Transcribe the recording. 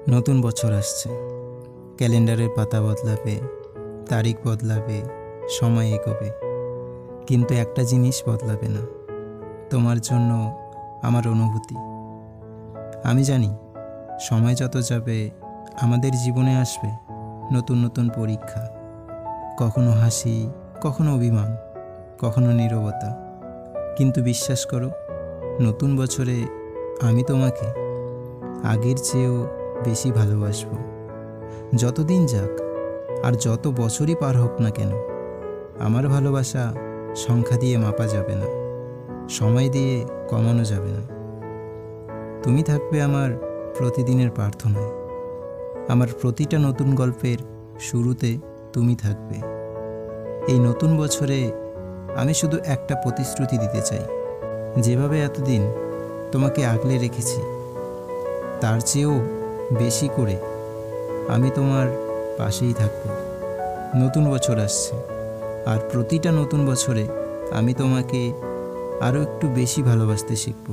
নতুন বছর আসছে। ক্যালেন্ডারের পাতা বদলাবে, তারিখ বদলাবে, সময় এগোবে, কিন্তু একটা জিনিস বদলাবে না, তোমার জন্য আমার অনুভূতি। আমি জানি সময় যত যাবে আমাদের জীবনে আসবে নতুন নতুন পরীক্ষা, কখনো হাসি, কখনো অভিমান, কখনো নীরবতা, কিন্তু বিশ্বাস করো, নতুন বছরে আমি তোমাকে আগের চেয়েও বেশি ভালোবাসবো। যতদিন যাক আর যত বছরই পার হোক না কেন, আমার ভালোবাসা সংখ্যা দিয়ে মাপা যাবে না, সময় দিয়ে কমানো যাবে না। তুমি থাকবে আমার প্রতিদিনের প্রার্থনায়, আমার প্রতিটা নতুন গল্পের শুরুতে তুমি থাকবে। এই নতুন বছরে আমি শুধু একটা প্রতিশ্রুতি দিতে চাই, যেভাবে এতদিন তোমাকে আগলে রেখেছি তার চেয়েও বেশি করে আমি তোমার পাশেই থাকব। নতুন বছর আসছে, আর প্রতিটা নতুন বছরে আমি তোমাকে আরও একটু বেশি ভালোবাসতে শিখব।